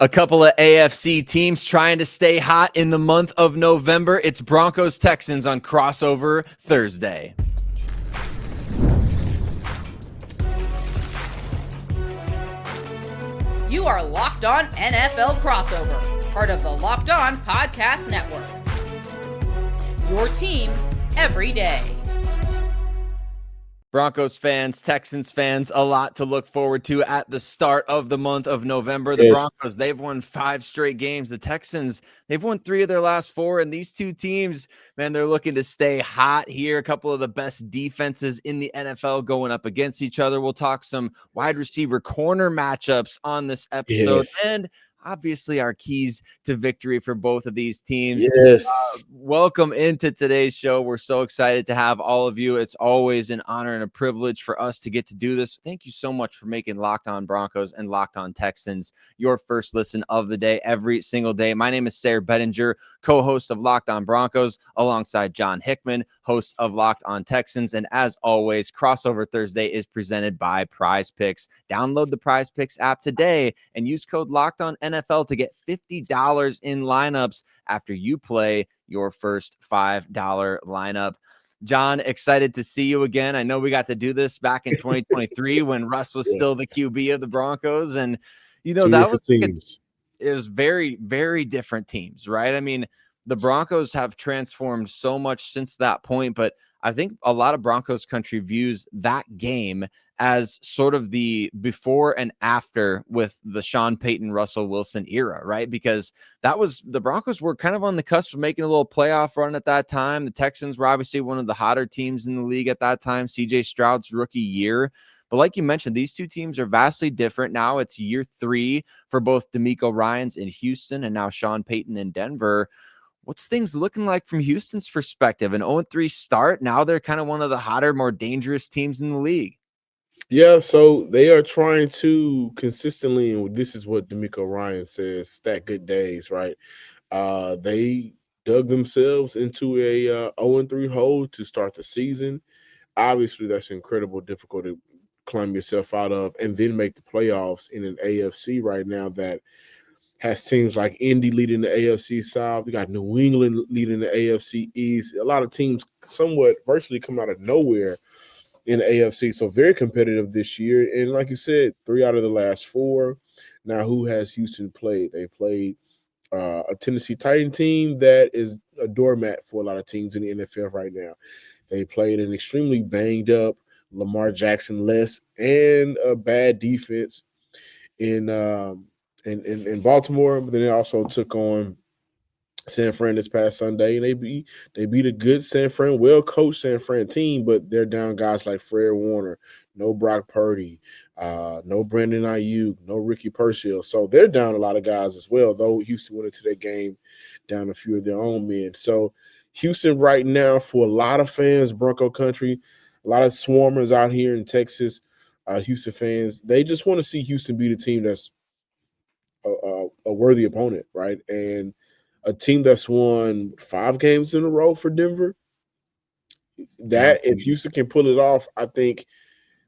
A couple of AFC teams trying to stay hot in the month of November. It's Broncos Texans on Crossover Thursday. You are Locked On NFL Crossover, part of the Locked On Podcast Network. Your team every day. Broncos fans, Texans fans, a lot to look forward to at the start of the month of November. The Broncos, they've won 5 straight games. The Texans, they've won 3 of their last 4. And these two teams, man, they're looking to stay hot here. A couple of the best defenses in the NFL going up against each other. We'll talk some wide receiver corner matchups on this episode. And obviously our keys to victory for both of these teams. Welcome into today's show. We're so excited to have all of you. It's always an honor and a privilege for us to get to do this. Thank you so much for making Locked On Broncos and Locked On Texans your first listen of the day every single day. My name is Sarah Bettinger, co-host of Locked On Broncos, alongside John Hickman, host of Locked On Texans. And as always, Crossover Thursday is presented by PrizePicks. Download the PrizePicks app today and use code Locked On NFL to get $50 in lineups after you play your first $5 lineup. John, excited to see you again. I know we got to do this back in 2023 when Russ was still the QB of the Broncos. And, you know, that was teams. It was very, very different teams, right? I mean, the Broncos have transformed so much since that point, but I think a lot of Broncos country views that game as sort of the before and after with the Sean Payton, Russell Wilson era, right? Because that was the Broncos were kind of on the cusp of making a little playoff run at that time. The Texans were obviously one of the hotter teams in the league at that time, CJ Stroud's rookie year. But like you mentioned, these two teams are vastly different. Now it's year 3 for both D'Amico Ryans in Houston and now Sean Payton in Denver. What's things looking like from Houston's perspective? An 0-3 start. Now they're kind of one of the hotter, more dangerous teams in the league. Yeah, so they are trying to consistently, and this is what D'Amico Ryan says, stack good days, right? They dug themselves into a 0-3 hole to start the season. Obviously, that's incredible difficult to climb yourself out of and then make the playoffs in an AFC right now that has teams like Indy leading the AFC South. We got New England leading the AFC East. A lot of teams somewhat virtually come out of nowhere in the AFC. So very competitive this year. And like you said, 3 out of the last 4. Now, who has Houston played? They played a Tennessee Titan team that is a doormat for a lot of teams in the NFL right now. They played an extremely banged up Lamar Jackson-less and a bad defense in Baltimore, but then they also took on San Fran this past Sunday, and they beat a good San Fran, well-coached San Fran team, but they're down guys like Fred Warner, no Brock Purdy, no Brandon Ayuk, no Ricky Pershill. So they're down a lot of guys as well, though Houston went into that game down a few of their own men. So Houston right now, for a lot of fans, Bronco country, a lot of swarmers out here in Texas, Houston fans, they just want to see Houston be the team that's a worthy opponent, right? And a team that's won 5 games in a row for Denver, that if Houston can pull it off, I think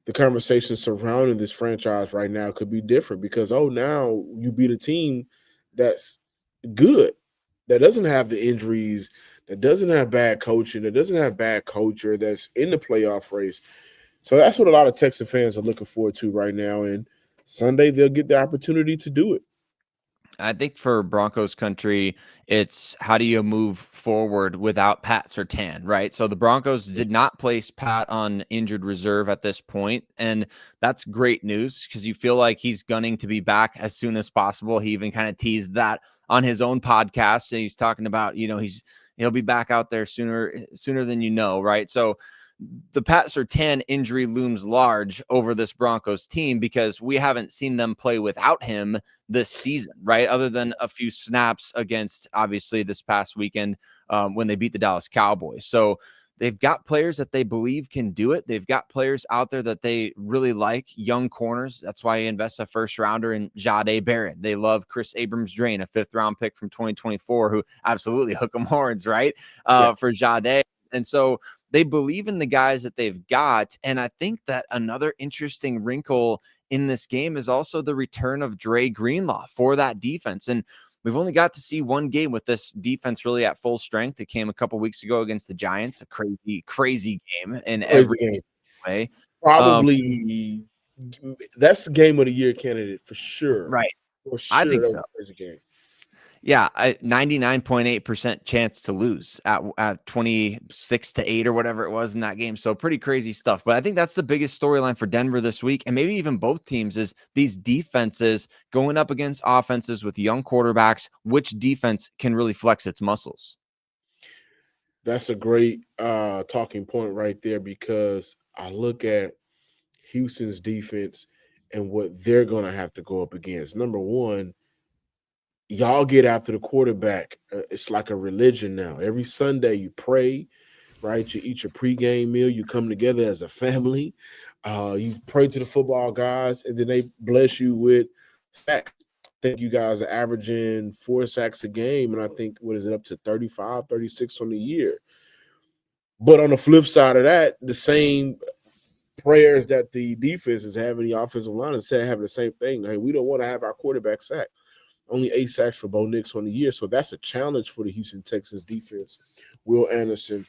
the conversation surrounding this franchise right now could be different because, now you beat a team that's good, that doesn't have the injuries, that doesn't have bad coaching, that doesn't have bad culture, that's in the playoff race. So that's what a lot of Texan fans are looking forward to right now. And Sunday, they'll get the opportunity to do it. I think for Broncos country, it's how do you move forward without Pat Surtain, right? So the Broncos did not place Pat on injured reserve at this point, and that's great news because you feel like he's gunning to be back as soon as possible. He even kind of teased that on his own podcast, and he's talking about, he'll be back out there sooner than you know, right? So the Pat Surtain injury looms large over this Broncos team because we haven't seen them play without him this season, right? Other than a few snaps against, obviously, this past weekend when they beat the Dallas Cowboys. So they've got players that they believe can do it. They've got players out there that they really like, young corners. That's why he invests a first rounder in Jahdae Barron. They love Chris Abrams-Drain, a 5th round pick from 2024, who absolutely hook 'em horns, right? For Jahdae. And so they believe in the guys that they've got. And I think that another interesting wrinkle in this game is also the return of Dre Greenlaw for that defense. And we've only got to see one game with this defense really at full strength. It came a couple weeks ago against the Giants, a crazy game in every way. Probably that's the game of the year candidate for sure. Right. For sure. I think that so. was a crazy game. Yeah, 99.8% chance to lose at 26-8 or whatever it was in that game. So pretty crazy stuff. But I think that's the biggest storyline for Denver this week, and maybe even both teams, is these defenses going up against offenses with young quarterbacks. Which defense can really flex its muscles? That's a great talking point right there, because I look at Houston's defense and what they're going to have to go up against. Number one, y'all get after the quarterback. It's like a religion now. Every Sunday you pray, right? You eat your pregame meal. You come together as a family. You pray to the football guys, and then they bless you with sacks. I think you guys are averaging 4 sacks a game, and I think, what is it, up to 35, 36 on the year. But on the flip side of that, the same prayers that the defense is having, the offensive line is having the same thing. Hey, we don't want to have our quarterback sacked. Only 8 sacks for Bo Nix on the year. So that's a challenge for the Houston Texans defense. Will Anderson,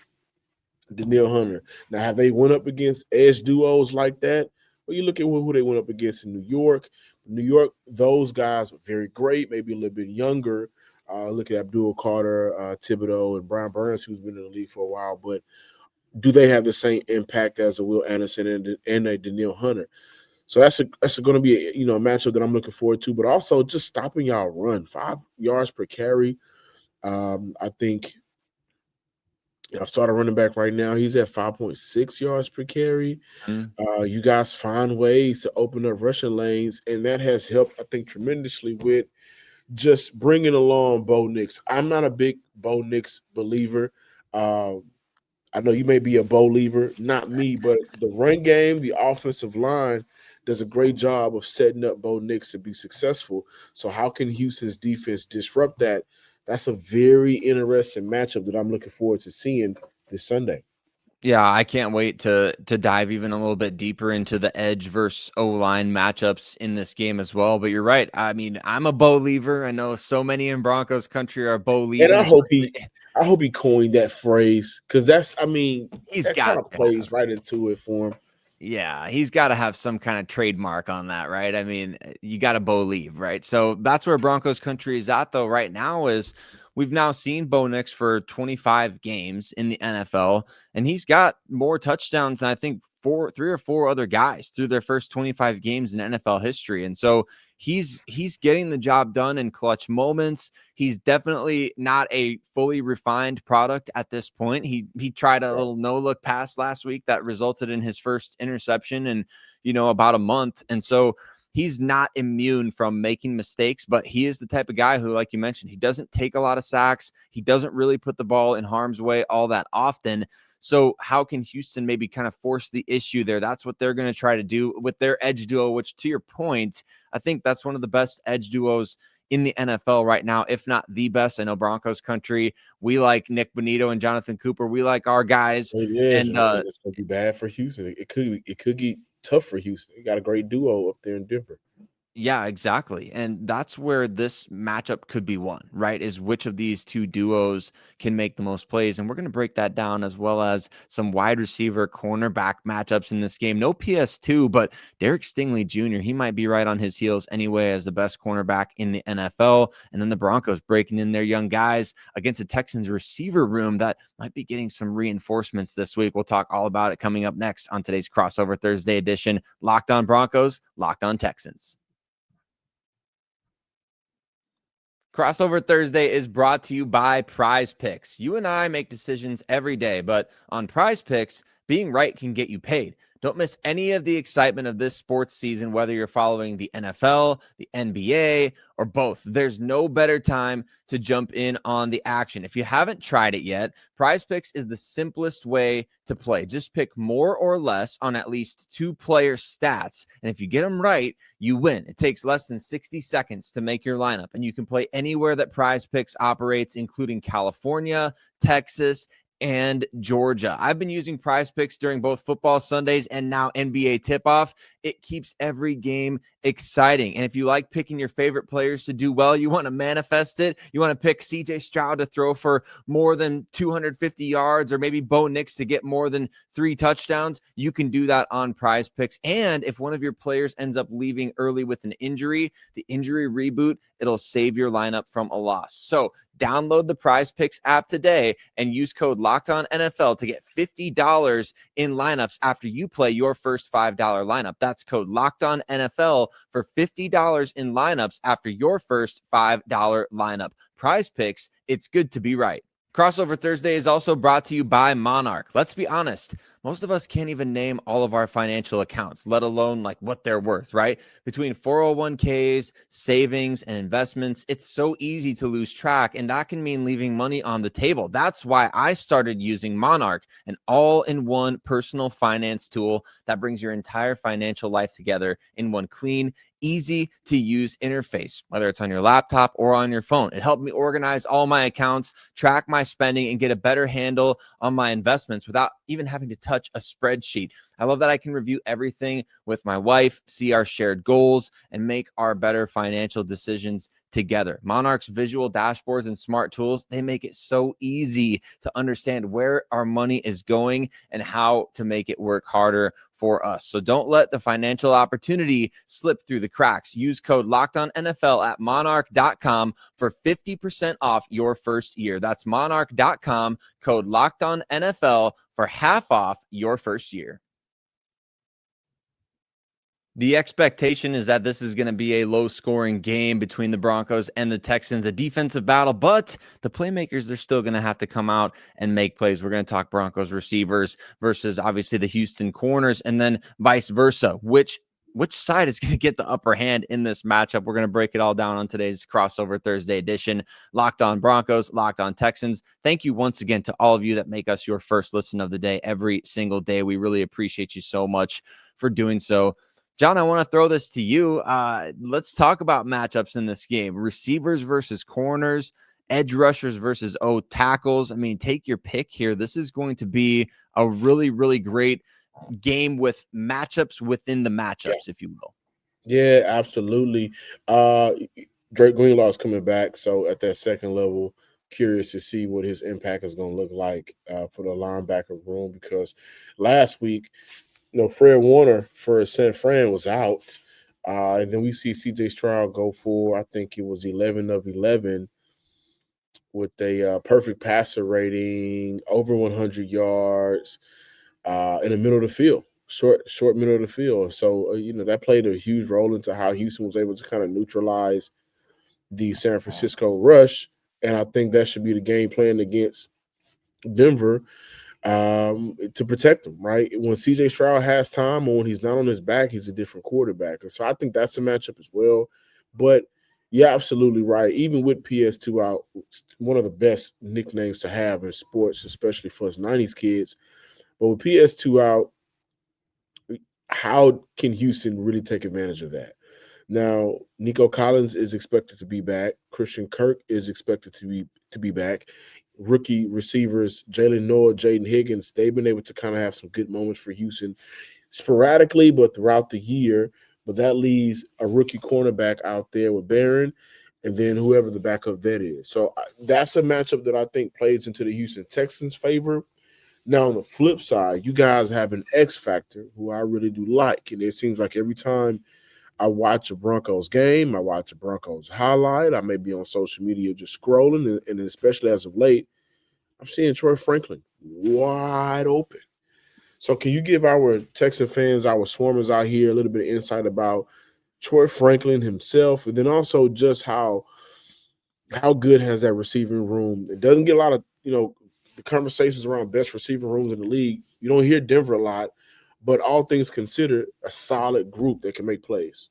Danielle Hunter. Now, have they went up against edge duos like that? Well, you look at who they went up against in New York. New York, those guys were very great, maybe a little bit younger. Look at Abdul Carter, Thibodeau, and Brian Burns, who's been in the league for a while. But do they have the same impact as a Will Anderson and a Danielle Hunter? So that's going to be a matchup that I'm looking forward to, but also just stopping y'all run. 5 yards per carry. I think I'll start a running back right now. He's at 5.6 yards per carry. You guys find ways to open up rushing lanes, and that has helped, I think, tremendously with just bringing along Bo Nix. I'm not a big Bo Nix believer. I know you may be a Bo lever, not me, but the run game, the offensive line does a great job of setting up Bo Nix to be successful. So how can Houston's defense disrupt that? That's a very interesting matchup that I'm looking forward to seeing this Sunday. Yeah, I can't wait to dive even a little bit deeper into the edge versus O-line matchups in this game as well. But you're right. I mean, I'm a Bo lever. I know so many in Broncos country are Bo leavers. And I hope he coined that phrase, because that kind of plays right into it for him. Yeah, he's got to have some kind of trademark on that, right? I mean, you got to Bo leave, right? So that's where Broncos country is at, though, right now. Is we've now seen Bo Nix for 25 games in the NFL, and he's got more touchdowns than I think 3 or 4 other guys through their first 25 games in NFL history. And so he's getting the job done in clutch moments. He's definitely not a fully refined product at this point. He tried a little no-look pass last week that resulted in his first interception in, about a month. And so he's not immune from making mistakes, but he is the type of guy who, like you mentioned, he doesn't take a lot of sacks. He doesn't really put the ball in harm's way all that often. So how can Houston maybe kind of force the issue there? That's what they're going to try to do with their edge duo, which, to your point, I think that's one of the best edge duos in the NFL right now, if not the best. I know Broncos country, we like Nick Bonito and Jonathan Cooper. We like our guys. It is, and it's going to be bad for Houston. It could get tough for Houston. You got a great duo up there in Denver. Yeah, exactly. And that's where this matchup could be won, right? Is which of these two duos can make the most plays. And we're going to break that down, as well as some wide receiver cornerback matchups in this game. No PS2, but Derek Stingley Jr., he might be right on his heels anyway as the best cornerback in the NFL. And then the Broncos breaking in their young guys against the Texans receiver room that might be getting some reinforcements this week. We'll talk all about it coming up next on today's Crossover Thursday edition. Locked On Broncos, Locked On Texans. Crossover Thursday is brought to you by PrizePicks. You and I make decisions every day, but on PrizePicks, being right can get you paid. Don't miss any of the excitement of this sports season, whether you're following the NFL, the NBA, or both. There's no better time to jump in on the action. If you haven't tried it yet, PrizePicks is the simplest way to play. Just pick more or less on at least 2 player stats, and if you get them right, you win. It takes less than 60 seconds to make your lineup, and you can play anywhere that PrizePicks operates, including California, Texas, and Georgia. I've been using PrizePicks during both football Sundays and now NBA tip-off. It keeps every game exciting. And if you like picking your favorite players to do well, you want to manifest it, you want to pick CJ Stroud to throw for more than 250 yards, or maybe Bo Nix to get more than 3 touchdowns, you can do that on PrizePicks. And if one of your players ends up leaving early with an injury, the injury reboot, it'll save your lineup from a loss. So download the PrizePicks app today and use code LOCKEDONNFL to get $50 in lineups after you play your first $5 lineup. That's code LOCKEDONNFL for $50 in lineups after your first $5 lineup. PrizePicks, it's good to be right. Crossover Thursday is also brought to you by Monarch. Let's be honest, most of us can't even name all of our financial accounts, let alone like what they're worth, right? Between 401ks, savings, and investments, it's so easy to lose track, and that can mean leaving money on the table. That's why I started using Monarch, an all-in-one personal finance tool that brings your entire financial life together in one clean, easy to use interface, whether it's on your laptop or on your phone. It helped me organize all my accounts, track my spending, and get a better handle on my investments without even having to touch a spreadsheet. I love that I can review everything with my wife, see our shared goals, and make our better financial decisions together. Monarch's visual dashboards and smart tools, they make it so easy to understand where our money is going and how to make it work harder for us. So don't let the financial opportunity slip through the cracks. Use code LOCKEDONNFL at monarch.com for 50% off your first year. That's monarch.com, code LOCKEDONNFL for half off your first year. The expectation is that this is going to be a low-scoring game between the Broncos and the Texans, a defensive battle, but the playmakers, they're still going to have to come out and make plays. We're going to talk Broncos receivers versus obviously the Houston corners, and then vice versa. Which side is going to get the upper hand in this matchup? We're going to break it all down on today's Crossover Thursday edition. Locked On Broncos, Locked On Texans. Thank you once again to all of you that make us your first listen of the day every single day. We really appreciate you so much for doing so. John, I want to throw this to you. Let's talk about matchups in this game. Receivers versus corners, edge rushers versus tackles. I mean, take your pick here. This is going to be a really, really great game with matchups within the matchups, if you will. Yeah, absolutely. Drake Greenlaw is coming back. So at that second level, curious to see what his impact is going to look like for the linebacker room, because last week, Fred Warner for San Fran was out. And then we see CJ Stroud go for, I think it was 11 of 11 with a perfect passer rating, over 100 yards in the middle of the field, short middle of the field. So, that played a huge role into how Houston was able to kind of neutralize the San Francisco rush. And I think that should be the game plan against Denver. To protect him, right? When CJ Stroud has time, or when he's not on his back, he's a different quarterback. And so I think that's a matchup as well. But you're absolutely right. Even with PS2 out, one of the best nicknames to have in sports, especially for us 90s kids. But with PS2 out, how can Houston really take advantage of that? Now, Nico Collins is expected to be back. Christian Kirk is expected to be back. Rookie receivers Jalen Noah, Jaden Higgins, they've been able to kind of have some good moments for Houston sporadically, but throughout the year. But that leaves a rookie cornerback out there with Barron, and then whoever the backup vet is. So that's a matchup that I think plays into the Houston Texans' favor. Now, on the flip side, you guys have an X factor who I really do like, and it seems like every time I watch a Broncos game, I watch a Broncos highlight, I may be on social media just scrolling, and especially as of late, I'm seeing Troy Franklin wide open. So can you give our Texan fans, our swarmers out here, a little bit of insight about Troy Franklin himself, and then also just how good has that receiving room? It doesn't get a lot of, the conversations around best receiving rooms in the league. You don't hear Denver a lot, but all things considered, a solid group that can make plays.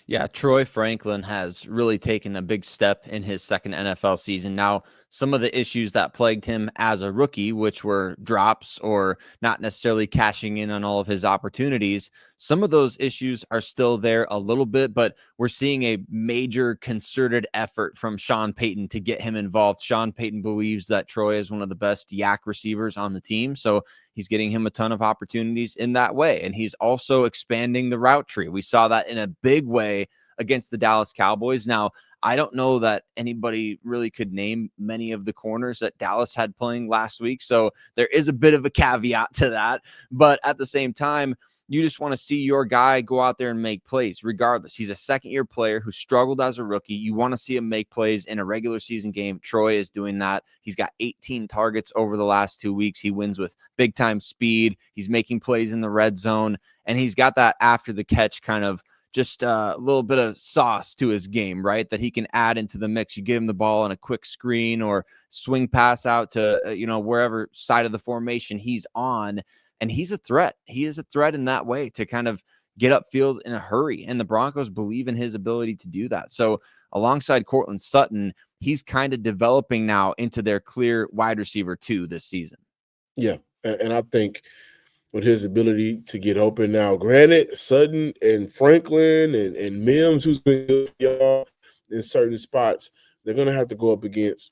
Yeah, Troy Franklin has really taken a big step in his second NFL season. Now, some of the issues that plagued him as a rookie, which were drops or not necessarily cashing in on all of his opportunities, some of those issues are still there a little bit, but we're seeing a major concerted effort from Sean Payton to get him involved. Sean Payton believes that Troy is one of the best yak receivers on the team, so he's getting him a ton of opportunities in that way. And he's also expanding the route tree. We saw that in a big way against the Dallas Cowboys. Now, I don't know that anybody really could name many of the corners that Dallas had playing last week. So there is a bit of a caveat to that. But at the same time, you just want to see your guy go out there and make plays regardless. He's a second-year player who struggled as a rookie. You want to see him make plays in a regular season game. Troy is doing that. He's got 18 targets over the last 2 weeks. He wins with big-time speed. He's making plays in the red zone, and he's got that after-the-catch kind of just a little bit of sauce to his game, right? That he can add into the mix. You give him the ball on a quick screen or swing pass out to, wherever side of the formation he's on. And he's a threat. He is a threat in that way to kind of get upfield in a hurry. And the Broncos believe in his ability to do that. So alongside Courtland Sutton, he's kind of developing now into their clear wide receiver 2 this season. Yeah. And I think with his ability to get open now, granted, Sutton and Franklin and Mims, who's been in certain spots, they're going to have to go up against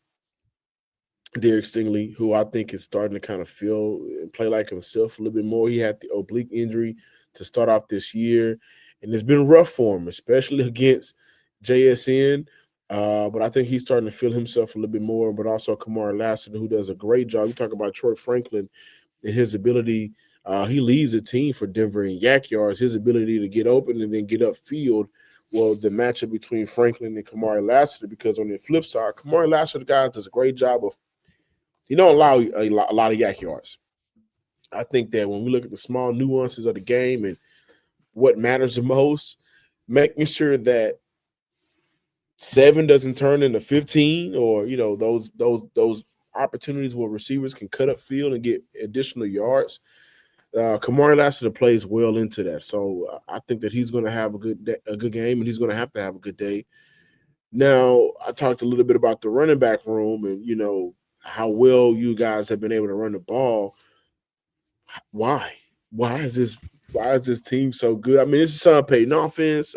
Derek Stingley, who I think is starting to kind of feel and play like himself a little bit more. He had the oblique injury to start off this year, and it's been rough for him, especially against JSN. But I think he's starting to feel himself a little bit more, but also Kamari Lassiter, who does a great job. You talk about Troy Franklin and his ability. He leads a team for Denver in yak yards. His ability to get open and then get upfield. Well, the matchup between Franklin and Kamari Lassiter, because on the flip side, Kamari Lassiter, guys, does a great job of he don't allow a lot of yak yards. I think that when we look at the small nuances of the game and what matters the most, making sure that 7 doesn't turn into 15, or those opportunities where receivers can cut up field and get additional yards. Kamari Lassiter plays well into that, so I think that he's going to have a good game, and he's going to have a good day. Now, I talked a little bit about the running back room, and how well you guys have been able to run the ball. Why is this team so good? I mean, it's a Sean Payton offense.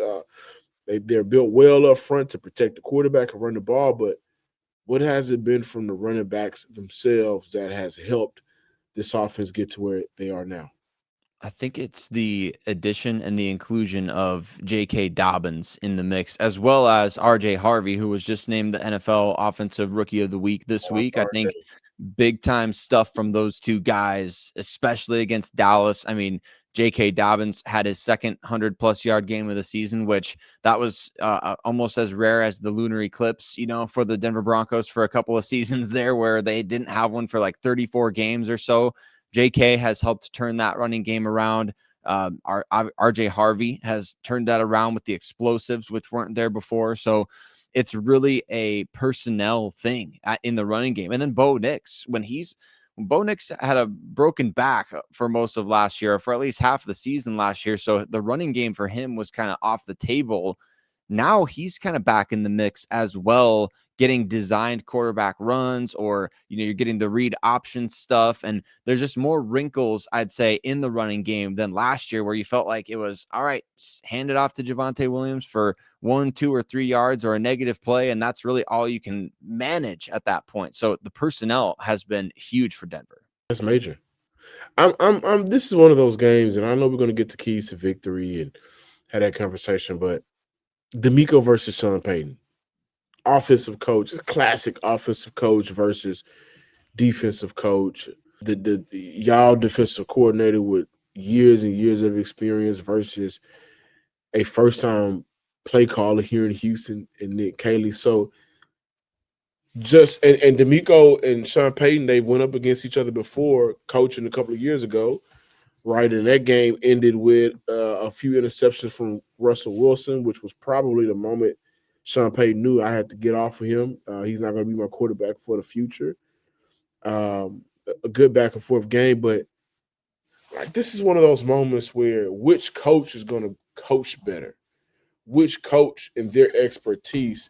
They're built well up front to protect the quarterback and run the ball, but what has it been from the running backs themselves that has helped this offense get to where they are now? I think it's the addition and the inclusion of J.K. Dobbins in the mix, as well as R.J. Harvey, who was just named the NFL Offensive Rookie of the Week this week. I think big-time stuff from those two guys, especially against Dallas. I mean, J.K. Dobbins had his second 100-plus yard game of the season, which that was almost as rare as the lunar eclipse, for the Denver Broncos for a couple of seasons there where they didn't have one for like 34 games or so. JK has helped turn that running game around. RJ Harvey has turned that around with the explosives, which weren't there before. So it's really a personnel thing in the running game. And then Bo Nix, when Bo Nix had a broken back for most of last year, for at least half of the season last year. So the running game for him was kind of off the table. Now he's kind of back in the mix as well, getting designed quarterback runs, or, you're getting the read option stuff. And there's just more wrinkles, I'd say, in the running game than last year, where you felt like it was, all right, hand it off to Javonte Williams for 1, 2, or 3 yards or a negative play. And that's really all you can manage at that point. So the personnel has been huge for Denver. That's major. This is one of those games, and I know we're going to get the keys to victory and have that conversation, but D'Amico versus Sean Payton. Offensive coach, classic offensive coach versus defensive coach. The y'all defensive coordinator with years and years of experience versus a first-time play caller here in Houston and Nick Caley. So and D'Amico and Sean Payton, they went up against each other before coaching a couple of years ago, right? And that game ended with a few interceptions from Russell Wilson, which was probably the moment Sean Payton knew I had to get off of him. He's not going to be my quarterback for the future. A good back and forth game, but this is one of those moments where which coach is going to coach better? Which coach and their expertise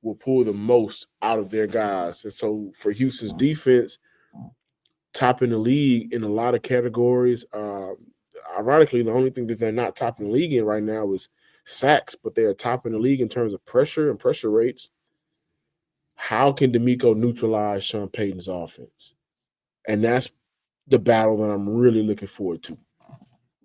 will pull the most out of their guys. And so for Houston's defense, top in the league in a lot of categories. Ironically, the only thing that they're not top in the league in right now is sacks, but they're top in the league in terms of pressure and pressure rates. How can D'Amico neutralize Sean Payton's offense? And that's the battle that I'm really looking forward to.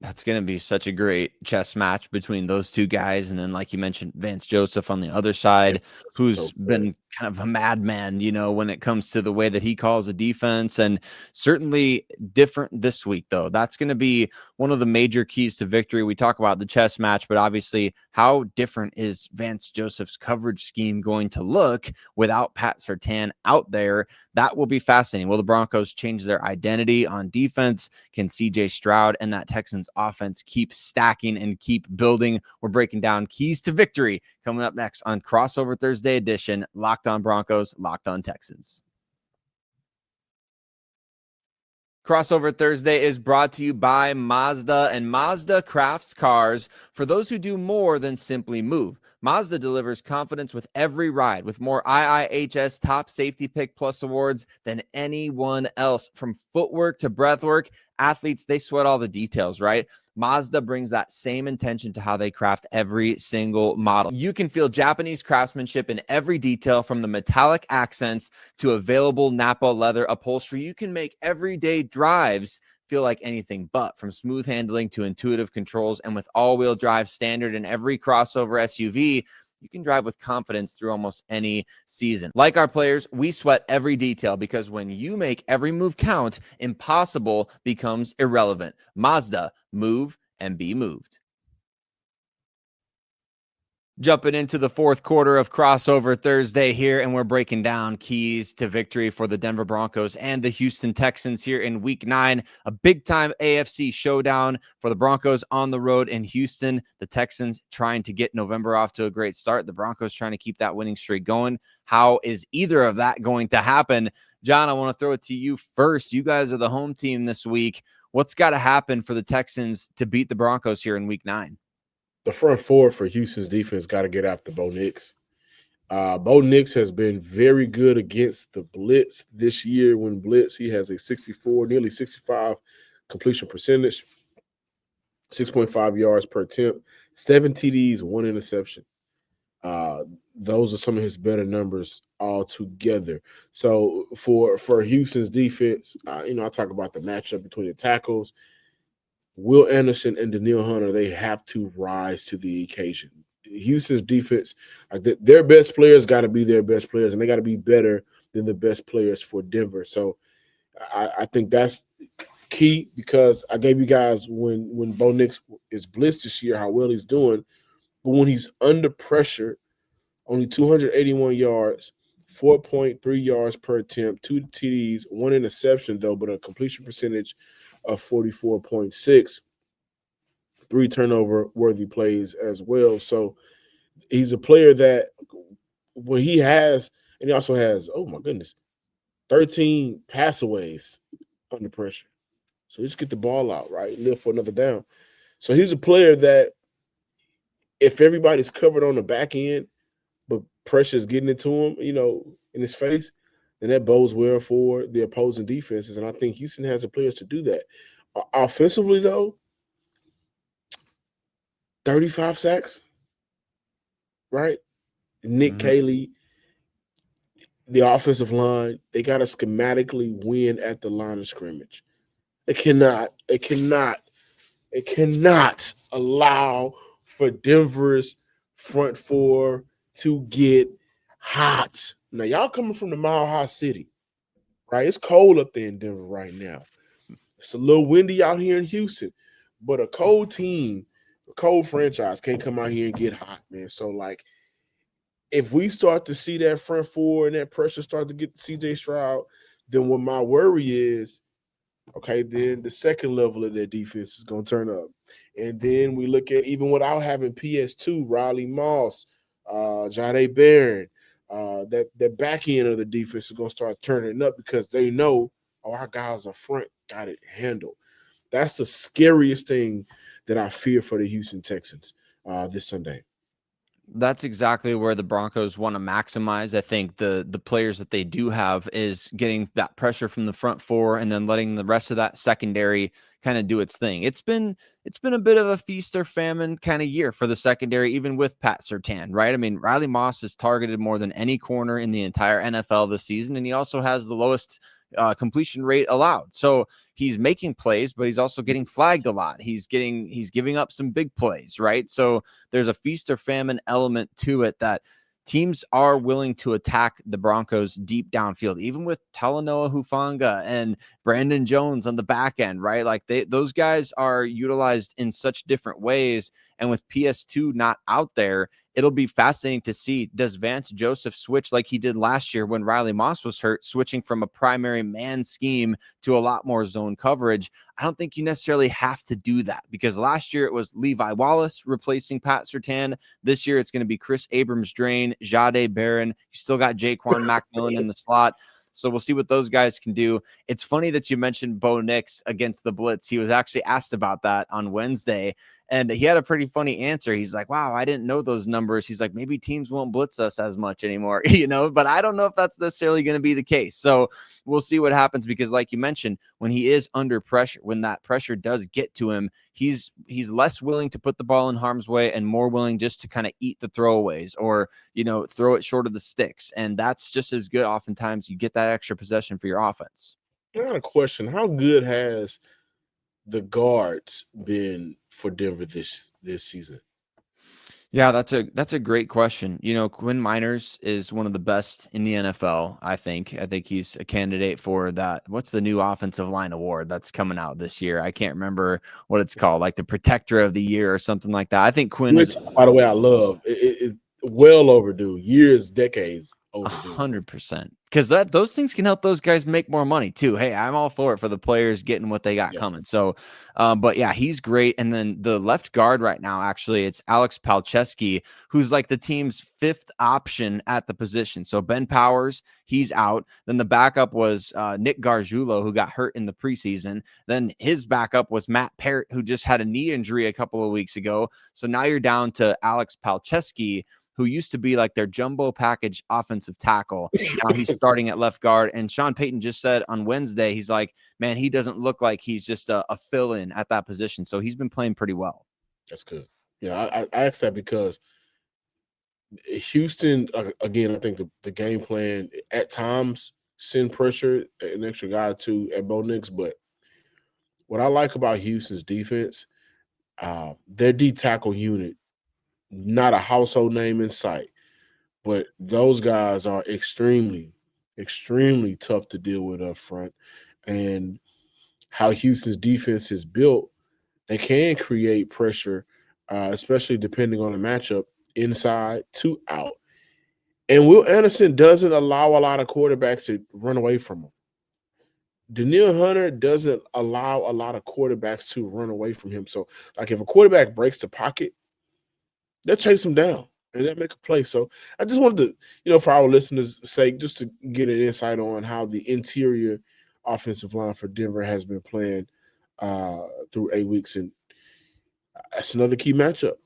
That's going to be such a great chess match between those two guys. And then, like you mentioned, Vance Joseph on the other side, who's been kind of a madman, when it comes to the way that he calls a defense, and certainly different this week, though. That's going to be one of the major keys to victory. We talk about the chess match, but obviously how different is Vance Joseph's coverage scheme going to look without Pat Surtain out there? That will be fascinating. Will the Broncos change their identity on defense? Can CJ Stroud and that Texans offense keep stacking and keep building? We're breaking down keys to victory coming up next on Crossover Thursday edition, Locked On Broncos, Locked On Texans. Crossover Thursday is brought to you by Mazda, and Mazda crafts cars for those who do more than simply move. Mazda delivers confidence with every ride, with more IIHS Top Safety Pick Plus awards than anyone else. From footwork to breathwork, athletes, they sweat all the details, right? Mazda brings that same intention to how they craft every single model. You can feel Japanese craftsmanship in every detail, from the metallic accents to available Napa leather upholstery. You can make everyday drives feel like anything but, from smooth handling to intuitive controls. And with all-wheel drive standard in every crossover SUV, you can drive with confidence through almost any season. Like our players, we sweat every detail, because when you make every move count, impossible becomes irrelevant. Mazda, move and be moved. Jumping into the fourth quarter of Crossover Thursday here, and we're breaking down keys to victory for the Denver Broncos and the Houston Texans here in Week 9, a big-time AFC showdown for the Broncos on the road in Houston. The Texans trying to get November off to a great start. The Broncos trying to keep that winning streak going. How is either of that going to happen? John, I want to throw it to you first. You guys are the home team this week. What's got to happen for the Texans to beat the Broncos here in Week 9? The front four for Houston's defense got to get after Bo Nix. Bo Nix has been very good against the blitz this year. When blitz, he has a 64, nearly 65 completion percentage, 6.5 yards per attempt, 7 TDs, 1 interception. Those are some of his better numbers altogether. So for Houston's defense, I talk about the matchup between the tackles. Will Anderson and Danielle Hunter, they have to rise to the occasion. Houston's defense, their best players got to be their best players, and they got to be better than the best players for Denver. So I think that's key, because I gave you guys when Bo Nix is blitzed this year how well he's doing. But when he's under pressure, only 281 yards, 4.3 yards per attempt, 2 TDs, 1 interception, though, but a completion percentage of 44.6, 3 turnover-worthy plays as well. So he's a player that when he has, and he also has, 13 passaways under pressure. So just get the ball out, right? Live for another down. So he's a player that if everybody's covered on the back end, but pressure is getting into him, in his face, then that bodes well for the opposing defenses. And I think Houston has the players to do that. Offensively, though, 35 sacks, right? Nick Caley, the offensive line, they got to schematically win at the line of scrimmage. They cannot allow for Denver's front four to get hot. Now, y'all coming from the Mile High City, right? It's cold up there in Denver right now. It's a little windy out here in Houston, but a cold team, a cold franchise can't come out here and get hot, man. So, if we start to see that front four and that pressure start to get to CJ Stroud, then what my worry is, okay, then the second level of their defense is going to turn up. And then we look at, even without having PS2, Riley Moss, Jahdae Barron, that back end of the defense is going to start turning up, because they know, our guys up front got it handled. That's the scariest thing that I fear for the Houston Texans this Sunday. That's exactly where the Broncos want to maximize. I think the players that they do have is getting that pressure from the front four and then letting the rest of that secondary kind of do its thing. It's been a bit of a feast or famine kind of year for the secondary, even with Pat Surtain, right? I mean, Riley Moss is targeted more than any corner in the entire NFL this season, and he also has the lowest completion rate allowed. So he's making plays, but he's also getting flagged a lot. He's giving up some big plays, right? So there's a feast or famine element to it that teams are willing to attack the Broncos deep downfield, even with Talanoa Hufanga and Brandon Jones on the back end, right? Like those guys are utilized in such different ways. And with PS2 not out there, it'll be fascinating to see, does Vance Joseph switch like he did last year when Riley Moss was hurt, switching from a primary man scheme to a lot more zone coverage? I don't think you necessarily have to do that, because last year it was Levi Wallace replacing Pat Surtain. This year it's going to be Chris Abrams-Drain, Jahdae Barron. You still got Jaquan McMillan in the slot. So we'll see what those guys can do. It's funny that you mentioned Bo Nix against the blitz. He was actually asked about that on Wednesday, and he had a pretty funny answer. He's like, wow, I didn't know those numbers. He's like, maybe teams won't blitz us as much anymore, but I don't know if that's necessarily going to be the case. So we'll see what happens, because like you mentioned, when he is under pressure, when that pressure does get to him, he's less willing to put the ball in harm's way and more willing just to kind of eat the throwaways or, throw it short of the sticks. And that's just as good. Oftentimes you get that extra possession for your offense. I got a question. How good has the guards been for Denver this season? Yeah, that's a great question. Quinn Miners is one of the best in the NFL, I think. I think he's a candidate for that. What's the new offensive line award that's coming out this year? I can't remember what it's called, like the protector of the year or something like that. I think Quinn is, by the way, I love it's well overdue, years, decades overdue. 100%. Because those things can help those guys make more money too. Hey, I'm all for it for the players getting what they got coming. So, but yeah, he's great. And then the left guard right now, actually, it's Alex Palczewski, who's like the team's fifth option at the position. So Ben Powers, he's out. Then the backup was Nick Gargiulo, who got hurt in the preseason. Then his backup was Matt Parrott, who just had a knee injury a couple of weeks ago. So now you're down to Alex Palczewski, who used to be like their jumbo package offensive tackle. Now he's starting at left guard. And Sean Payton just said on Wednesday, he's like, man, he doesn't look like he's just a fill-in at that position. So he's been playing pretty well. That's good. Yeah, I asked that because Houston, again, I think the game plan at times send pressure, an extra guy too at Bo Nix. But what I like about Houston's defense, their D tackle unit, not a household name in sight, but those guys are extremely, extremely tough to deal with up front. And how Houston's defense is built, they can create pressure, especially depending on the matchup, inside to out. And Will Anderson doesn't allow a lot of quarterbacks to run away from him. Danielle Hunter doesn't allow a lot of quarterbacks to run away from him. So, like, if a quarterback breaks the pocket, they'll chase him down and they'll make a play. So I just wanted to, for our listeners' sake, just to get an insight on how the interior offensive line for Denver has been playing through 8 weeks. And that's another key matchup.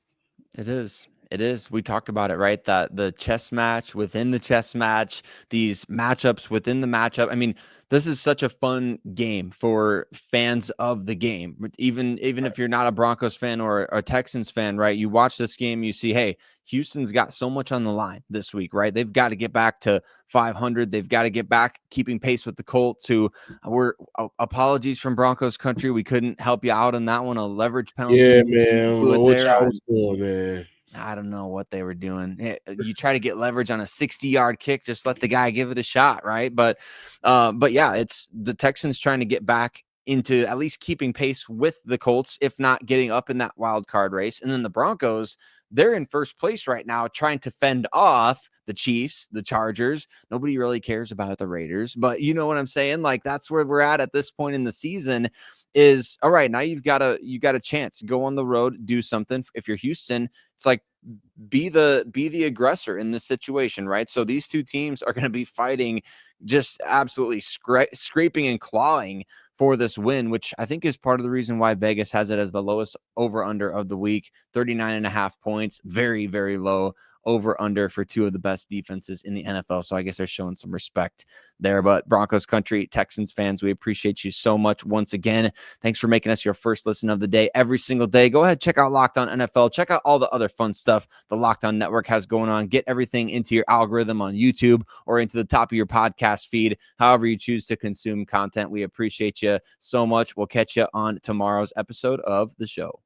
It is. It is. We talked about it, right? That the chess match within the chess match, these matchups within the matchup. I mean, this is such a fun game for fans of the game. Even if you're not a Broncos fan or a Texans fan, right? You watch this game, you see, hey, Houston's got so much on the line this week, right? They've got to get back to 500. They've got to get back keeping pace with the Colts, who were apologies from Broncos country. We couldn't help you out on that one. A leverage penalty. Yeah, man. What y'all was doing, man? I don't know what they were doing. You try to get leverage on a 60-yard kick, just let the guy give it a shot, right? But yeah, it's the Texans trying to get back into at least keeping pace with the Colts, if not getting up in that wild card race. And then the Broncos, they're in first place right now, trying to fend off the Chiefs, the Chargers. Nobody really cares about the Raiders, but you know what I'm saying? Like, that's where we're at this point in the season. Is all right. Now you got a chance to go on the road, do something. If you're Houston, it's like be the aggressor in this situation, right? So these two teams are going to be fighting, just absolutely scraping and clawing for this win, which I think is part of the reason why Vegas has it as the lowest over under of the week. 39.5 points, very, very low over under for two of the best defenses in the NFL. So I guess they're showing some respect there. But Broncos country, Texans fans, we appreciate you so much once again. Thanks for making us your first listen of the day every single day. Go ahead, check out Locked On NFL. Check out all the other fun stuff the Locked On Network has going on. Get everything into your algorithm on YouTube or into the top of your podcast feed, however you choose to consume content. We appreciate you so much. We'll catch you on tomorrow's episode of the show.